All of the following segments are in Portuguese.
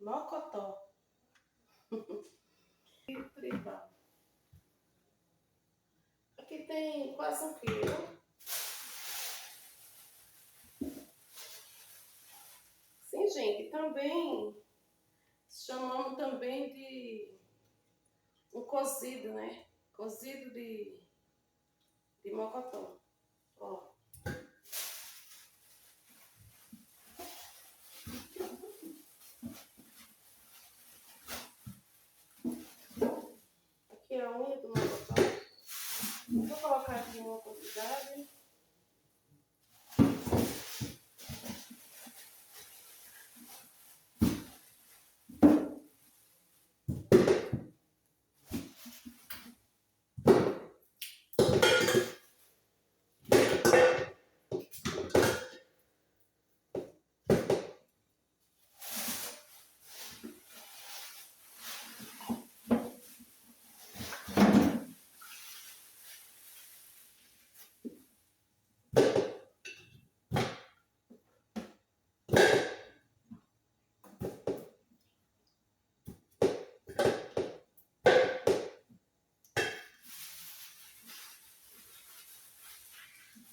Mocotó. Tribal. Aqui tem quase 1 quilo. Sim, gente, também chamamos também de um cozido, né? Cozido de mocotó. Ó. Aqui é a unha do mocotó. Vou colocar aqui uma quantidade.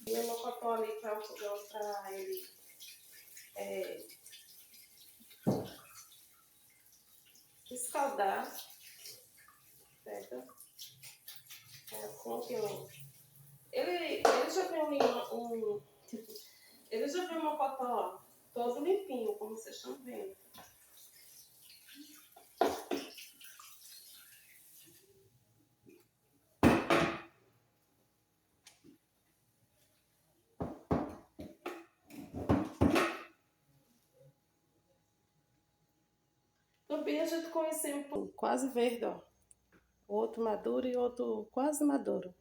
E o mocotó ali para o fogão, para ele escaldar, certo? É assim que eu... Ele já tem ele já tem um mocotó todo limpinho, como vocês estão vendo. Também a gente conheceu um pouco, quase verde, ó. Outro maduro e outro quase maduro.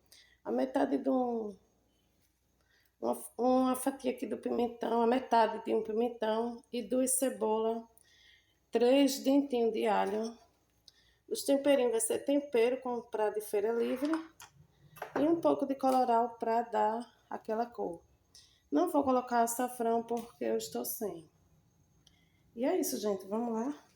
A metade de uma fatia aqui do pimentão, a metade de um pimentão e 2 cebolas, 3 dentinhos de alho. Os temperinhos vai ser tempero comprado de feira livre e um pouco de colorau para dar aquela cor. Não vou colocar açafrão porque eu estou sem. E é isso, gente. Vamos lá.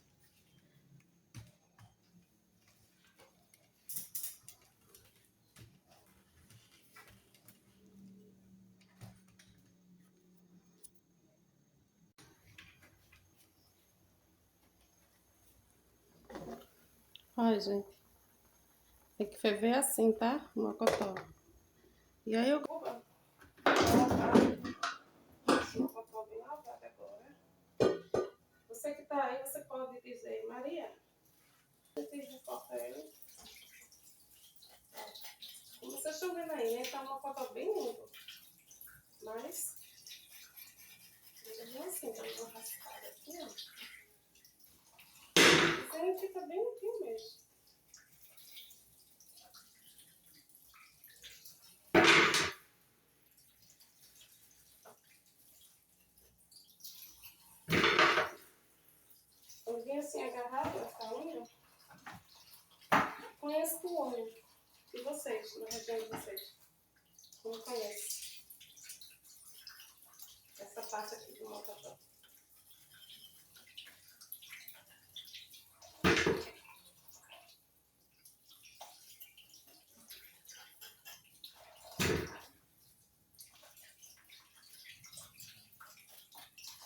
Olha, gente. Tem que ferver assim, tá? O mocotó. E aí eu vou colocar o mocotó bem lavado agora. Você que tá aí, você pode dizer, Maria, eu fiz de papel. Como vocês estão vendo aí, né? Tá um mocotó bem limpo. Mas, mesmo assim, tá uma raspada aqui, ó. Isso aí fica bem limpinho mesmo. Eu vim assim agarrado essa unha. Conheço o unha. E vocês, na região de vocês? Como conhece? Essa parte aqui do mocotó.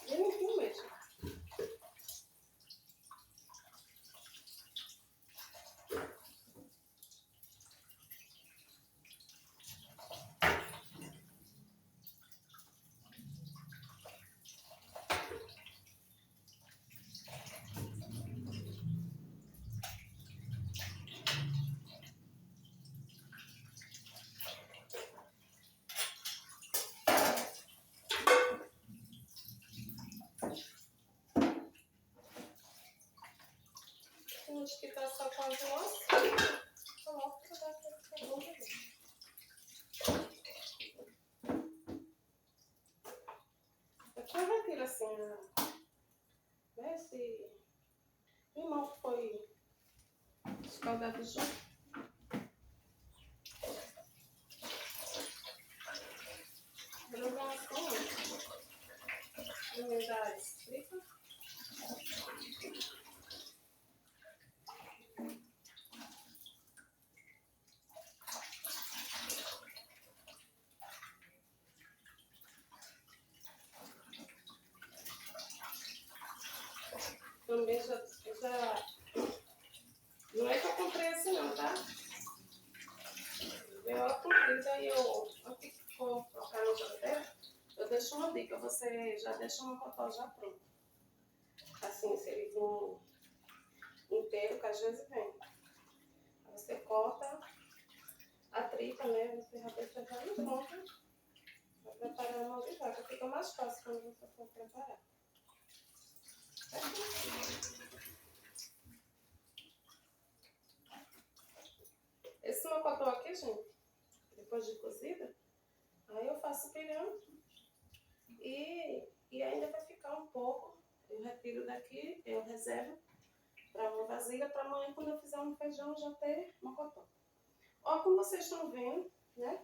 Bem limpinho mesmo. Acho que tá só quase nossa. Coloca pra dar pra ficar bom também. Depois retira assim, né? Esse limão que foi escaldado junto. Vou jogar assim, ó. Umidade escrita. também já... Não é que eu comprei assim não, tá? Eu ela comprida e eu, antes de colocar na geladeira, eu deixo uma dica, você já deixa uma mocotó já pronto. Assim, se ele vir inteiro, que às vezes vem. Você corta a tripa, né? Você já deixa já pronta. Vai preparar a mão de vaca. Fica mais fácil quando você for preparar. Esse mocotó aqui, gente, depois de cozida, aí eu faço pirão e ainda vai ficar um pouco. Eu retiro daqui, eu reservo para uma vasilha para amanhã, quando eu fizer um feijão, já ter mocotó. Ó, como vocês estão vendo, né?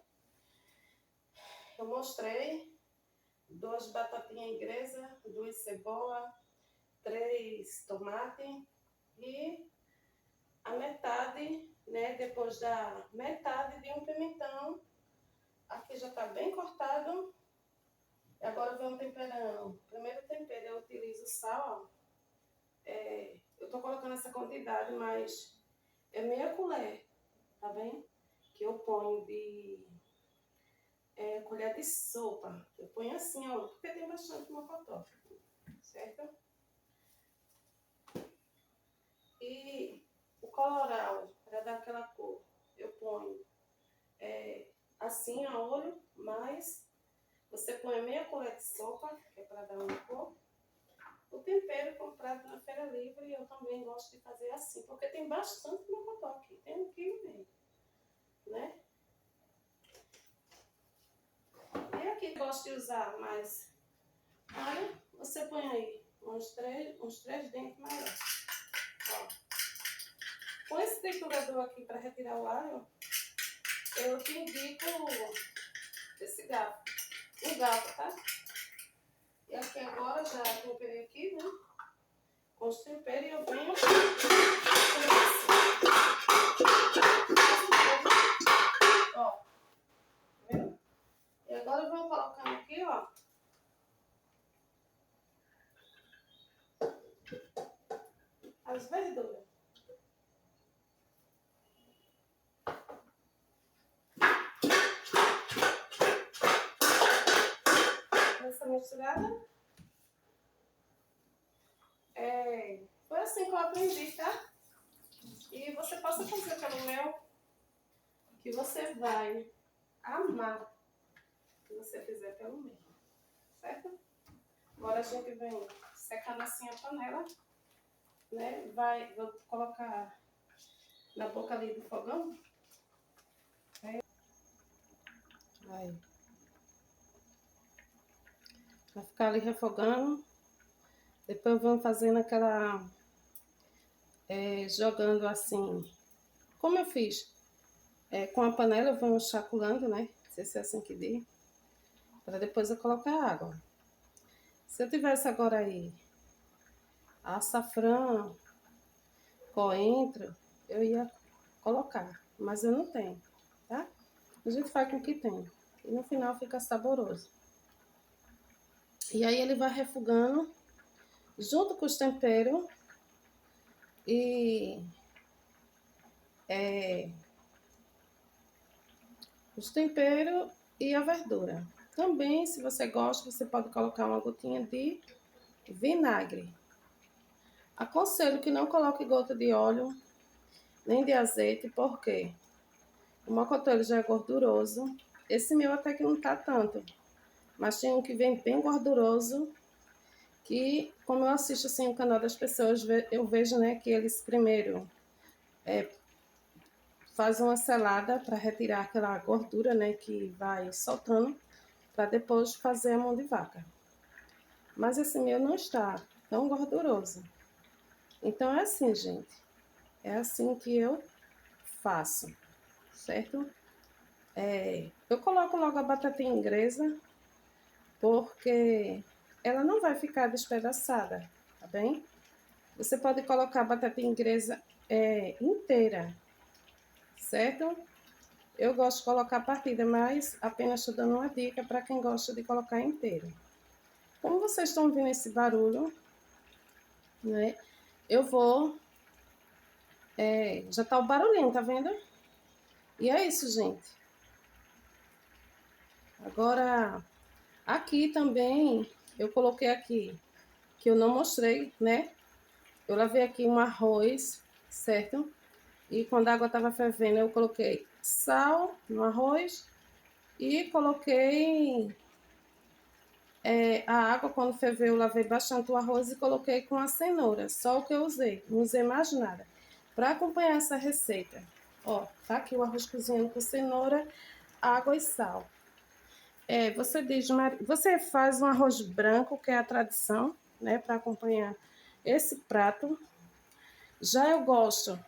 Eu mostrei 2 batatinhas inglesas, 2 cebolas, 3 tomates e a metade, né? Depois da metade de um pimentão. Aqui já tá bem cortado. E agora vamos temperando. Primeiro tempero eu utilizo sal, ó. Eu tô colocando essa quantidade, mas é meia colher, tá bem? Que eu ponho de colher de sopa. Eu ponho assim, ó, porque tem bastante mocotó, certo? E o colorau, para dar aquela cor, eu ponho assim a olho, mas você põe meia colher de sopa, que é para dar uma cor. O tempero comprado na Feira Livre, eu também gosto de fazer assim, porque tem bastante mocotó aqui, tem 1,5 kg, né? E aqui eu gosto de usar mais alho, você põe aí uns três dentes maiores. Ó. Com esse triturador aqui para retirar o alho, eu te indico esse garfo, um garfo, tá? E aqui agora já temperei aqui, né? Com os temperos e eu venho ó, tá vendo? E agora eu vou colocando aqui, ó, as verduras. Essa misturada. Foi assim que eu aprendi, tá? E você possa fazer pelo meu, que você vai amar que você fizer pelo meu, certo? Agora a gente vem secando assim a panela, né? Vou colocar na boca ali do fogão. Vai ficar ali refogando. Depois vamos fazendo aquela... jogando assim, como eu fiz. Com a panela eu vou chacoalhando, né? Não sei se é assim que diz. Para depois eu colocar água. Se eu tivesse agora aí açafrão, coentro, eu ia colocar. Mas eu não tenho, tá? A gente faz com o que tem. E no final fica saboroso. E aí ele vai refogando junto com os temperos. E os temperos e a verdura. Também, se você gosta, você pode colocar uma gotinha de vinagre. Aconselho que não coloque gota de óleo, nem de azeite, porque o mocotó ele já é gorduroso. Esse meu até que não tá tanto, mas tem um que vem bem gorduroso, que, como eu assisto assim o canal das pessoas, eu vejo, né, que eles primeiro fazem uma selada para retirar aquela gordura, né, que vai soltando, para depois fazer a mão de vaca. Mas esse meu não está tão gorduroso. Então é assim, gente. É assim que eu faço, certo? Eu coloco logo a batatinha inglesa, porque ela não vai ficar despedaçada, tá bem? Você pode colocar a batatinha inglesa inteira, certo? Eu gosto de colocar partida, mas apenas estou dando uma dica para quem gosta de colocar inteira. Como vocês estão ouvindo esse barulho, né? eu vou... já tá o barulhinho, tá vendo? E é isso, gente. Agora, aqui também, eu coloquei aqui, que eu não mostrei, né? Eu lavei aqui um arroz, certo? E quando a água estava fervendo, eu coloquei sal no arroz e coloquei a água. Quando ferveu, eu lavei bastante o arroz e coloquei com a cenoura. Só o que eu usei, não usei mais nada. Para acompanhar essa receita, ó, tá aqui o arroz cozinhando com cenoura, água e sal. Você faz um arroz branco, que é a tradição, né, para acompanhar esse prato. Já eu gosto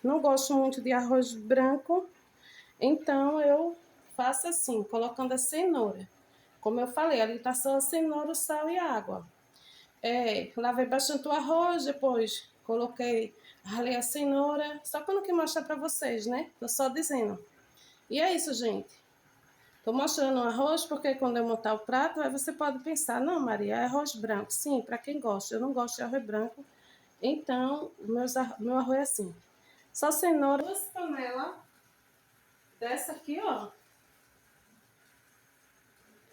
não gosto muito de arroz branco, então eu faço assim, colocando a cenoura. Como eu falei, ali tá só a cenoura, o sal e a água. Lavei bastante o arroz, depois ralei a cenoura, só que eu não quis mostrar para vocês, né? Tô só dizendo. E é isso, gente. Tô mostrando o arroz porque quando eu montar o prato, aí você pode pensar, não, Maria, é arroz branco. Sim, para quem gosta. Eu não gosto de arroz branco, então meu arroz é assim. Só cenoura, 2 panelas dessa aqui, ó,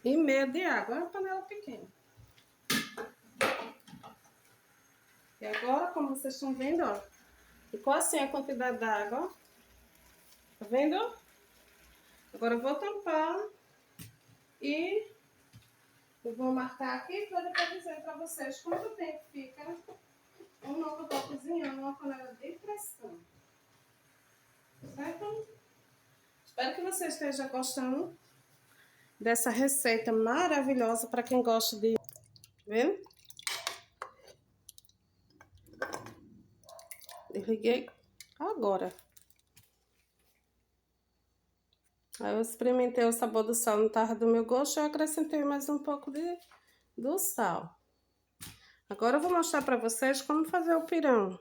e meia de água. É uma panela pequena. E agora, como vocês estão vendo, ó, ficou assim a quantidade d'água. Tá vendo? Agora eu vou tampar e eu vou marcar aqui para depois dizer para vocês quanto tempo fica uma que eu tô cozinhando numa panela de pressão. Certo? Espero que você esteja gostando dessa receita maravilhosa para quem gosta de... Tá vendo? Desliguei agora. Aí eu experimentei o sabor do sal, não tava do meu gosto, eu acrescentei mais um pouco do sal. Agora eu vou mostrar para vocês como fazer o pirão,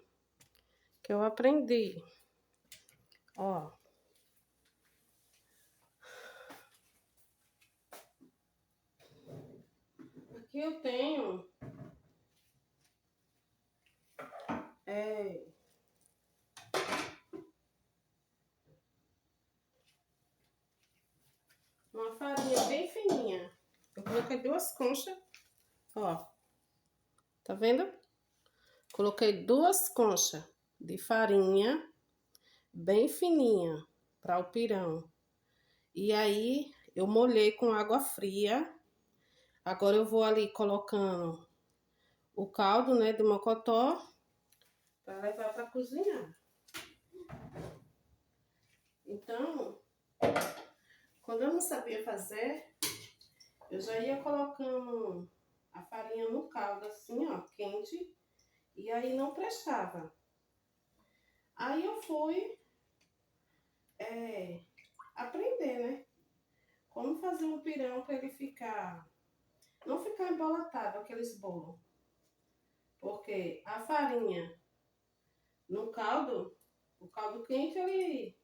que eu aprendi. Ó. Aqui eu tenho uma farinha bem fininha. Eu coloquei 2 conchas, ó. Tá vendo? Coloquei 2 conchas de farinha bem fininha para o pirão. E aí eu molhei com água fria. Agora eu vou ali colocando o caldo, né, do mocotó para levar para cozinhar. Então, quando eu não sabia fazer, eu já ia colocando a farinha no caldo assim, ó, quente, e aí não prestava. Aí eu fui aprender, né, como fazer um pirão para ele não ficar embolatado, aqueles bolos. Porque a farinha no caldo, o caldo quente, ele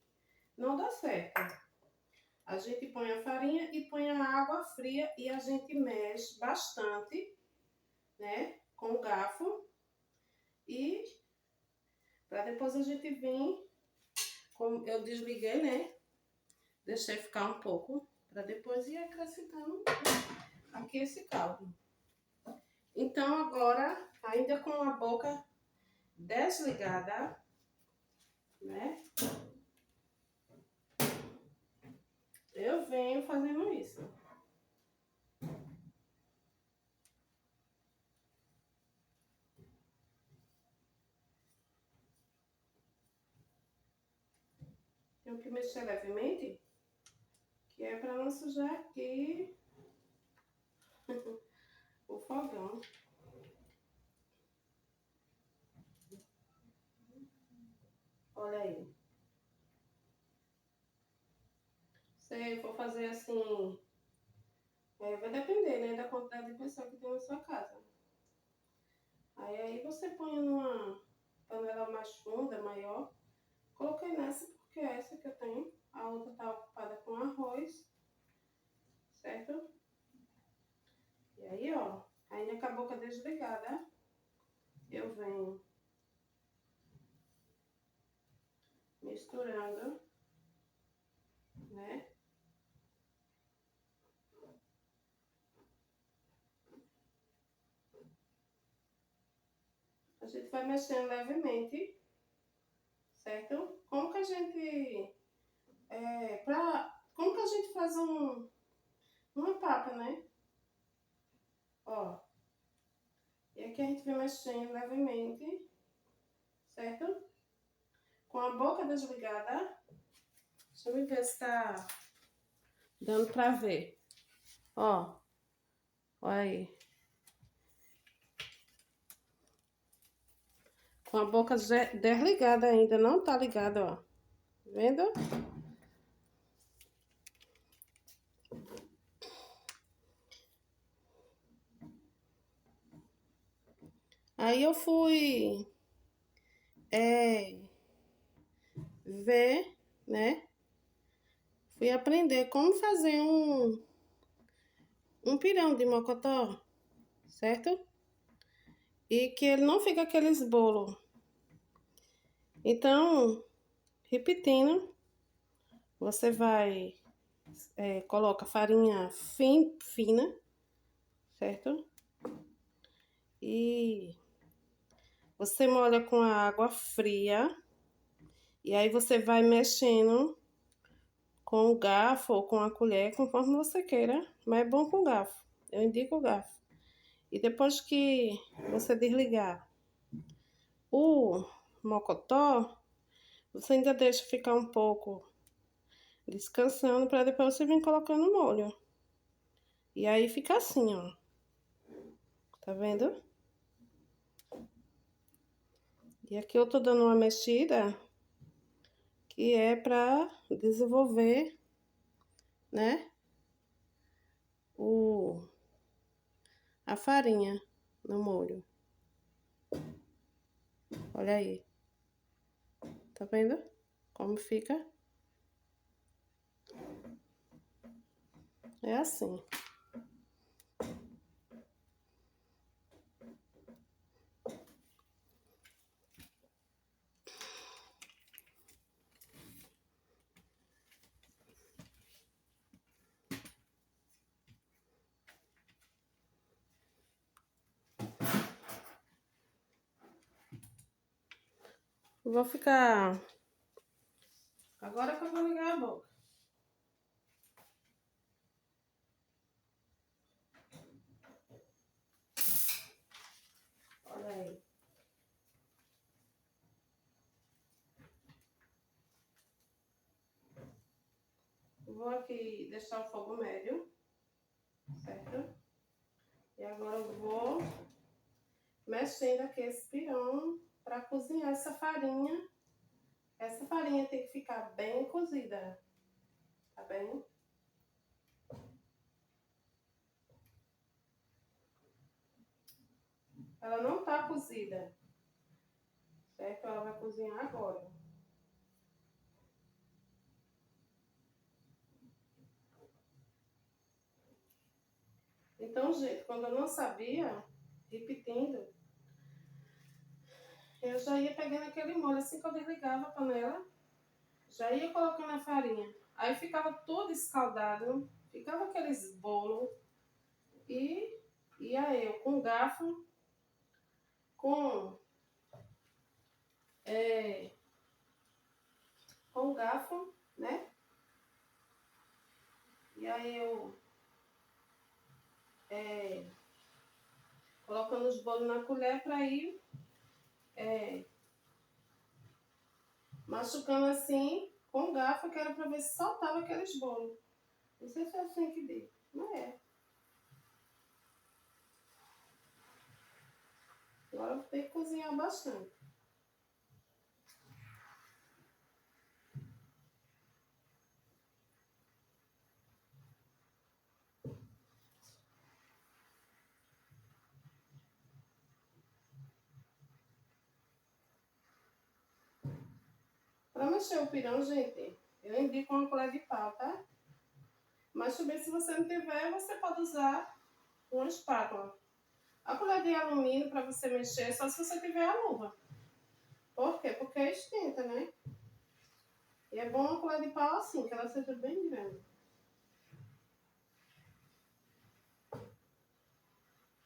não dá certo. A gente põe a farinha e põe a água fria e a gente mexe bastante, né, com o garfo. E para depois a gente vir, como eu desliguei, né, deixei ficar um pouco, para depois ir acrescentando aqui esse caldo. Então agora, ainda com a boca desligada, né, eu venho fazendo isso. Tenho que mexer levemente, que é para não sujar aqui o fogão. Olha aí. Se for fazer assim, vai depender, né, da quantidade de pessoa que tem na sua casa. Aí você põe numa panela mais funda, maior. Coloquei nessa porque é essa que eu tenho. A outra tá ocupada com arroz, certo? E aí, ó, ainda com a boca desligada. eu venho misturando, né? A gente vai mexendo levemente, certo? Como que a gente como que a gente faz uma papa, né? Ó. E aqui a gente vai mexendo levemente, certo? Com a boca desligada. Deixa eu ver se tá dando pra ver. Ó. Olha aí. Com a boca desligada ainda, não tá ligada, ó. Vendo? Aí eu fui ver, né? Fui aprender como fazer um pirão de mocotó, certo? E que ele não fica aqueles bolos. Então, repetindo, você vai, coloca farinha fina, certo? E você molha com a água fria. E aí você vai mexendo com o garfo ou com a colher, conforme você queira. Mas é bom com o garfo. Eu indico o garfo. E depois que você desligar o mocotó, você ainda deixa ficar um pouco descansando para depois você vir colocando o molho. E aí fica assim, ó. Tá vendo? E aqui eu tô dando uma mexida que é para desenvolver, né? A farinha no molho. Olha aí. Tá vendo como fica? É assim. Vou ficar... Agora que eu vou ligar a boca. Olha aí. Vou aqui deixar o fogo médio, certo? E agora eu vou mexendo aqui esse pirão para cozinhar essa farinha. Essa farinha tem que ficar bem cozida, tá bem? Ela não tá cozida, certo? Ela vai cozinhar agora. Então, gente, quando eu não sabia, repetindo, eu já ia pegando aquele molho. Assim que eu desligava a panela, já ia colocando a farinha. Aí ficava todo escaldado, ficava aqueles bolos. E ia eu com garfo, com, com garfo, né? E aí eu colocando os bolos na colher para ir machucando assim com garfo, que era para ver se soltava aqueles bolos. Não sei se é assim que diz, não é. Agora eu vou ter que cozinhar bastante. Para mexer o pirão, gente, eu indico uma colher de pau, tá? Mas também, se você não tiver, você pode usar uma espátula. A colher de alumínio para você mexer só se você tiver a luva. Por quê? Porque esquenta, né? E é bom uma colher de pau assim, que ela seja bem grande.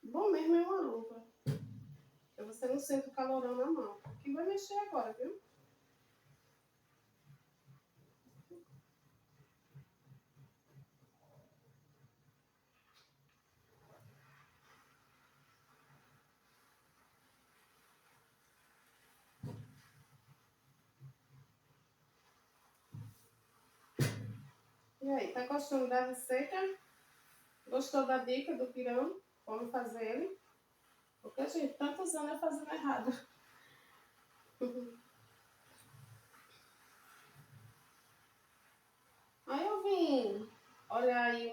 Bom mesmo é uma luva. Porque você não sente o calorão na mão. Aqui vai mexer agora, viu? E aí, tá gostando da receita? Gostou da dica do pirão? Como fazer ele? Porque, gente, tantos anos eu fazendo errado. Aí eu vim olhar aí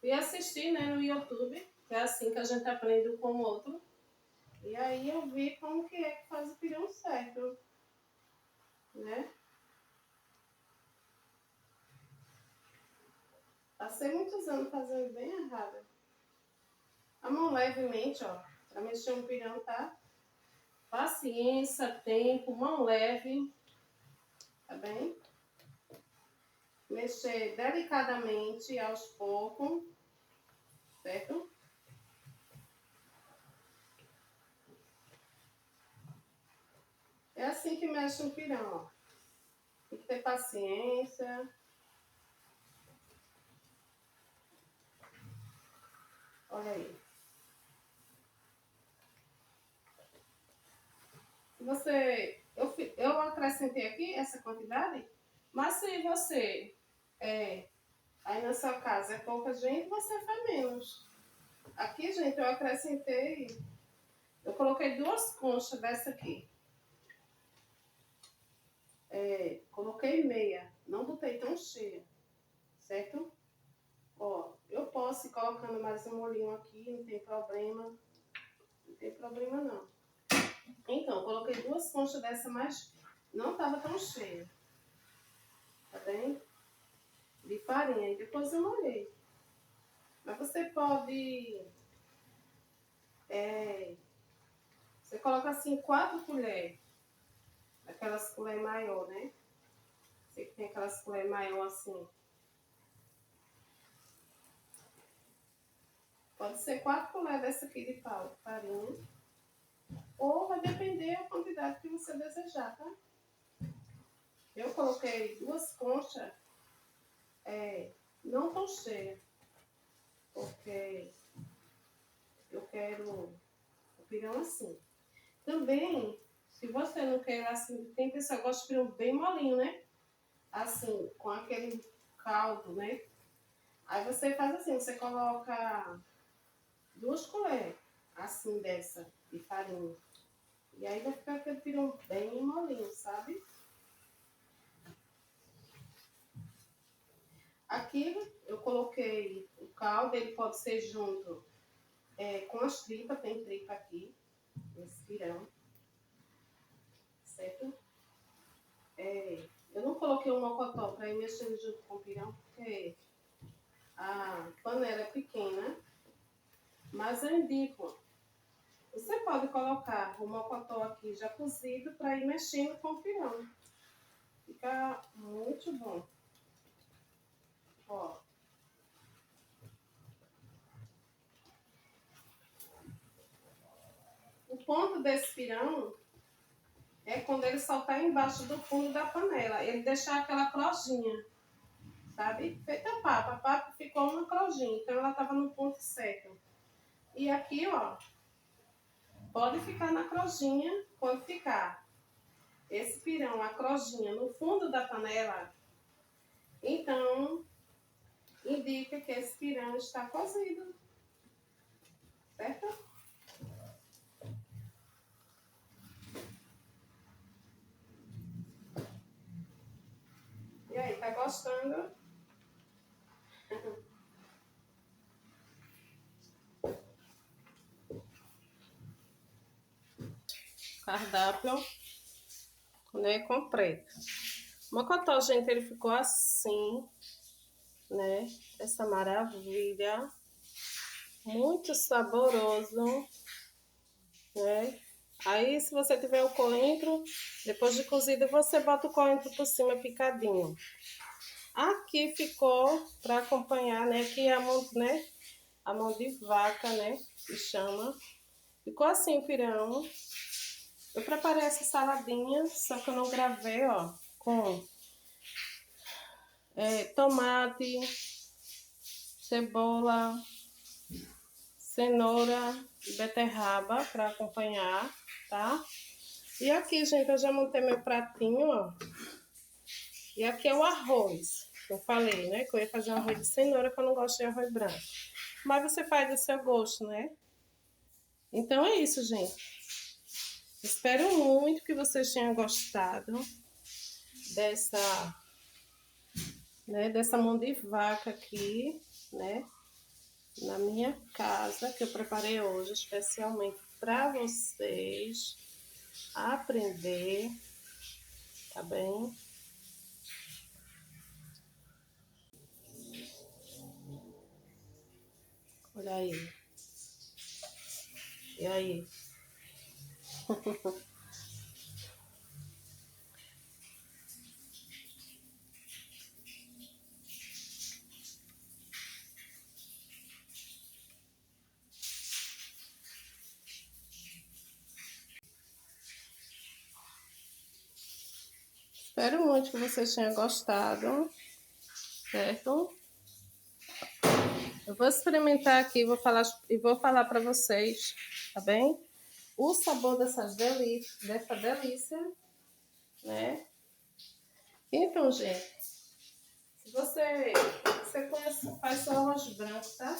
e assistir, né, no YouTube, que é assim que a gente aprende um com o outro. E aí eu vi como que é que faz o pirão certo, né? Passei muitos anos fazendo bem errado. A mão levemente, ó, pra mexer um pirão, tá? Paciência, tempo, mão leve, tá bem? Mexer delicadamente, aos poucos, certo? É assim que mexe um pirão, ó. Tem que ter paciência. Olha aí. Eu acrescentei aqui essa quantidade, mas se você, aí na sua casa é pouca gente, você faz menos. Aqui, gente, eu coloquei 2 conchas dessa aqui. Coloquei meia, não botei tão cheia, certo? Ó, eu posso ir colocando mais um molhinho aqui, não tem problema. Não tem problema não. Então, coloquei 2 conchas dessa, mas não tava tão cheia. Tá bem? De farinha. E depois eu molhei. Mas você pode... você coloca assim 4 colheres. Aquelas colheres maior, né? Você que tem aquelas colheres maior assim. Pode ser 4 colheres dessa aqui de pau, de farinha. Ou vai depender da quantidade que você desejar, tá? Eu coloquei 2 conchas, não tão cheias, porque eu quero o pirão assim. Também, se você não quer assim, tem pessoa que gosta de pirão bem molinho, né? Assim, com aquele caldo, né? Aí você faz assim, você coloca 2 colheres, assim, dessa, de farinha. E aí vai ficar aquele pirão bem molinho, sabe? Aqui eu coloquei o caldo, ele pode ser junto com as tripas, tem tripa aqui, nesse pirão, certo? Eu não coloquei o mocotó para ir mexendo junto com o pirão, porque a panela é pequena, mas eu indico, você pode colocar o mocotó aqui já cozido para ir mexendo com o pirão. Fica muito bom. Ó. O ponto desse pirão é quando ele saltar embaixo do fundo da panela. Ele deixar aquela crojinha, sabe? Feita a papa. A papa ficou uma crojinha, então ela estava no ponto certo. E aqui, ó, pode ficar na crojinha quando ficar esse pirão, a crojinha, no fundo da panela. Então, indica que esse pirão está cozido, certo? E aí, tá gostando? Cardápio, né, completo. O mocotó, gente, ele ficou assim, né? Essa maravilha. Muito saboroso, né? Aí, se você tiver o coentro, depois de cozido, você bota o coentro por cima picadinho. Aqui ficou para acompanhar, né? Aqui é a mão de vaca, né? Que chama. Ficou assim o pirão. Eu preparei essa saladinha, só que eu não gravei, ó, com tomate, cebola, cenoura e beterraba para acompanhar, tá? E aqui, gente, eu já montei meu pratinho, ó. E aqui é o arroz, que eu falei, né? Que eu ia fazer um arroz de cenoura, que eu não gosto de arroz branco. Mas você faz do seu gosto, né? Então é isso, gente. Espero muito que vocês tenham gostado dessa, né, dessa mão de vaca aqui, né? Na minha casa, que eu preparei hoje especialmente para vocês aprender, tá bem? Olha aí. E aí? Espero muito que vocês tenham gostado, certo? Eu vou experimentar aqui e vou falar para vocês, tá bem? O sabor dessa delícia, né? Então, gente, se você conhece, faz só arroz branco, tá?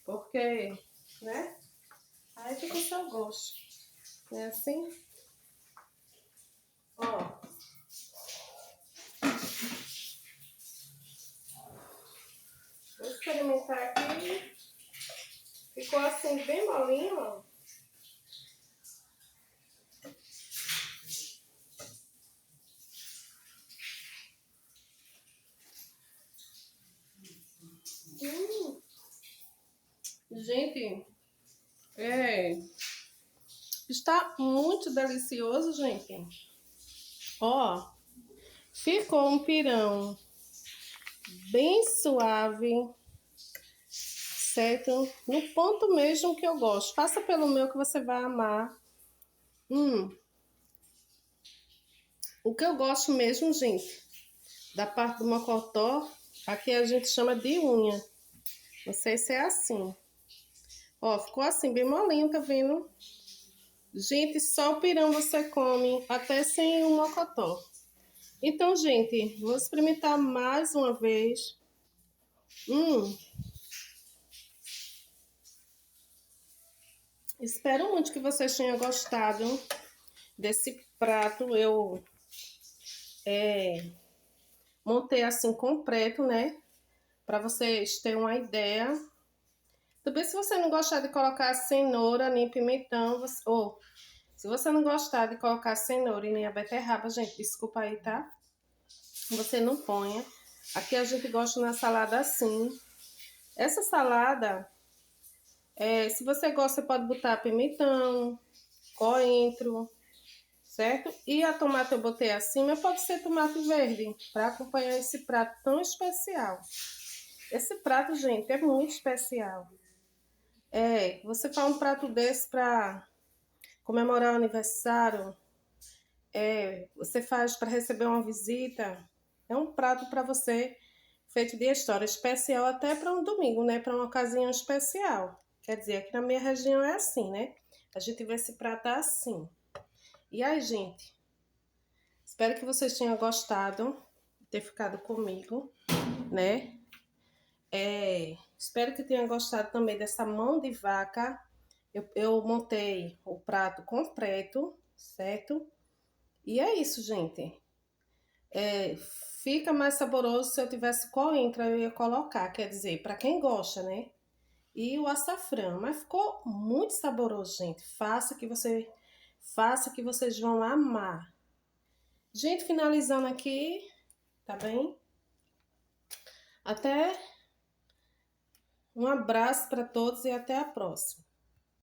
Porque, né? Aí fica o seu gosto. Não é assim? Ó. Vou experimentar aqui. Ficou assim, bem molinho, ó. Gente, está muito delicioso, gente. Ó, ficou um pirão bem suave, certo? No ponto mesmo que eu gosto. Faça pelo meu que você vai amar. O que eu gosto mesmo, gente, da parte do mocotó, aqui a gente chama de unha. Não sei se é assim. Ó, ficou assim, bem molinho, tá vendo? Gente, só o pirão você come, até sem o mocotó. Então, gente, vou experimentar mais uma vez. Espero muito que vocês tenham gostado desse prato. Eu montei assim completo, né? Para vocês terem uma ideia. Também, se você não gostar de colocar cenoura nem pimentão, ou se você não gostar de colocar cenoura e nem a beterraba, gente, desculpa aí, tá? Você não ponha. Aqui a gente gosta na salada assim. Essa salada, se você gosta, você pode botar pimentão, coentro, certo? E a tomate eu botei acima, pode ser tomate verde, para acompanhar esse prato tão especial. Esse prato, gente, é muito especial. Você faz um prato desse para comemorar o aniversário, você faz para receber uma visita, é um prato para você feito de história, especial até para um domingo, né? Para uma ocasião especial. Quer dizer, aqui na minha região é assim, né? A gente vê esse prato assim. E aí, gente, espero que vocês tenham gostado de ter ficado comigo, né? Espero que tenham gostado também dessa mão de vaca. Eu montei o prato completo, certo? E é isso, gente. É, fica mais saboroso se eu tivesse coentro, eu ia colocar, quer dizer, para quem gosta, né? E o açafrão, mas ficou muito saboroso, gente. Faça que vocês vão amar. Gente, finalizando aqui, tá bem? Até um abraço para todos e até a próxima.